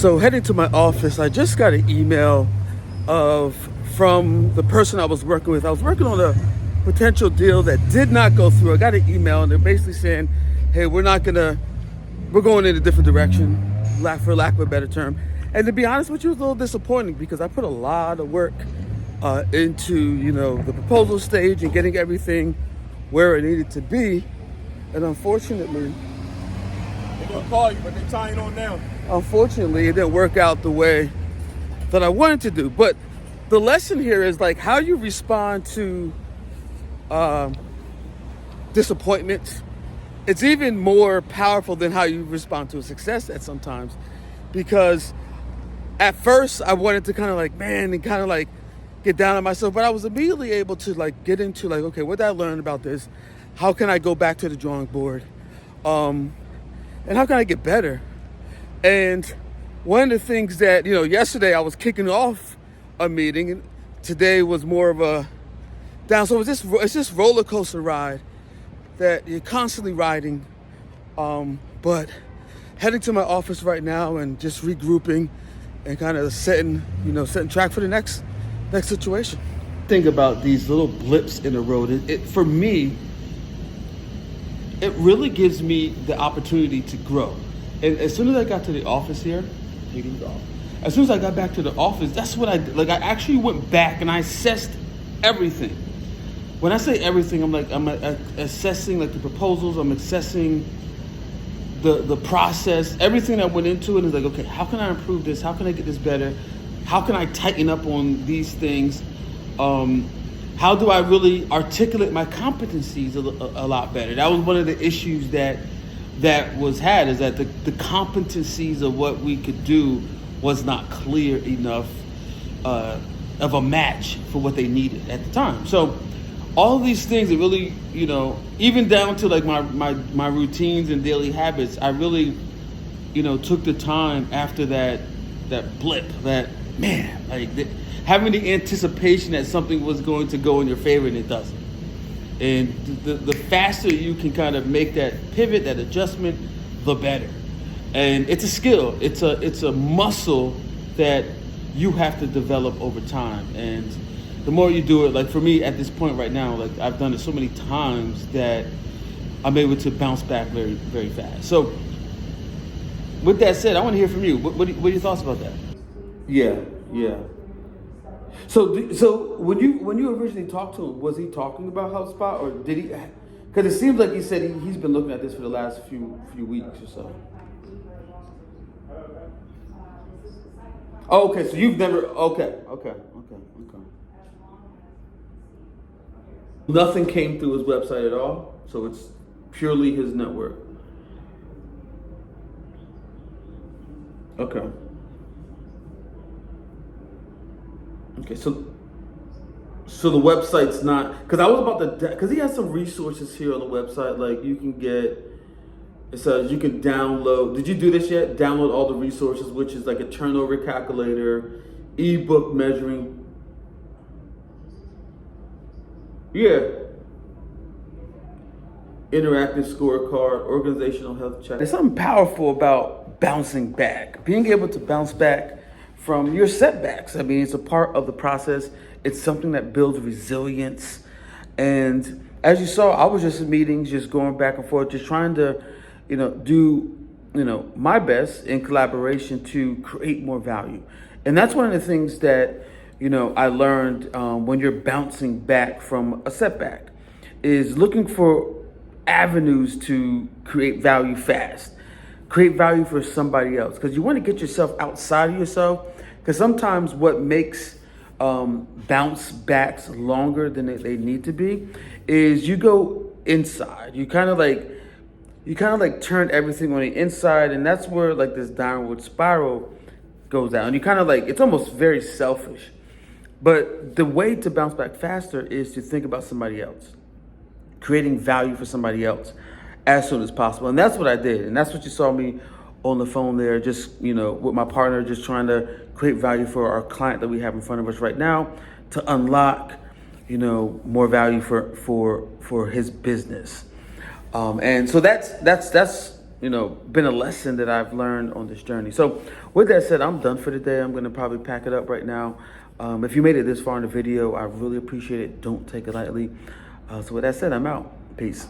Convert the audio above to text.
So heading to my office, I just got an email from the person I was working with. I was working on a potential deal that did not go through. I got an email and they're basically saying, hey, we're going in a different direction, for lack of a better term. And to be honest with you, it was a little disappointing because I put a lot of work into, the proposal stage and getting everything where it needed to be. And unfortunately, They're gonna call you, but they're tying on now. Unfortunately, it didn't work out the way that I wanted to do. But the lesson here is like how you respond to disappointment. It's even more powerful than how you respond to a success at sometimes. Because at first I wanted to kind of get down on myself, but I was immediately able to get into okay, what did I learn about this? How can I go back to the drawing board? And how can I get better? And one of the things that, yesterday I was kicking off a meeting, and today was more of a down. So it's this roller coaster ride that you're constantly riding. But heading to my office right now and just regrouping and kind of setting track for the next situation. Think about these little blips in the road. For me, it really gives me the opportunity to grow. And as soon as I got to the office here, as soon as I got back to the office, that's what I did. I actually went back and I assessed everything. When I say everything, I'm assessing the proposals, I'm assessing the process, everything that went into it is okay, how can I improve this? How can I get this better? How can I tighten up on these things? How do I really articulate my competencies a lot better? That was one of the issues that was had, is that the competencies of what we could do was not clear enough of a match for what they needed at the time. So all of these things that really, even down to my routines and daily habits, I really, took the time after that blip, having the anticipation that something was going to go in your favor and it doesn't. And the faster you can kind of make that pivot, that adjustment, the better. And it's a skill. It's a muscle that you have to develop over time. And the more you do it, for me at this point right now, I've done it so many times that I'm able to bounce back very, very fast. So with that said, I want to hear from you. What are your thoughts about that? Yeah. So when you originally talked to him, was he talking about HubSpot, or did he? Because it seems like he said he's been looking at this for the last few weeks or so. Oh, okay. So you've never. Okay. Nothing came through his website at all. So it's purely his network. Okay. Okay, so the website's not, because I was about to, because he has some resources here on the website, it says you can download, did you do this yet? Download all the resources, which is a turnover calculator, ebook measuring. Yeah. Interactive scorecard, organizational health check. There's something powerful about bouncing back, being able to bounce back from your setbacks. I mean, it's a part of the process. It's something that builds resilience. And as you saw, I was just in meetings, just going back and forth, just trying to, do, my best in collaboration to create more value. And that's one of the things that, I learned when you're bouncing back from a setback, is looking for avenues to create value fast. Create value for somebody else, because you want to get yourself outside of yourself. Because sometimes what makes bounce backs longer than they need to be is you go inside. You kind of turn everything on the inside, and that's where this downward spiral goes down. And you kind of it's almost very selfish. But the way to bounce back faster is to think about somebody else, creating value for somebody else as soon as possible. And that's what I did. And that's what you saw me on the phone there, just, with my partner, just trying to create value for our client that we have in front of us right now to unlock, more value for his business. And so that's you know, been a lesson that I've learned on this journey. So with that said, I'm done for today. I'm going to probably pack it up right now. If you made it this far in the video, I really appreciate it. Don't take it lightly. So with that said, I'm out. Peace.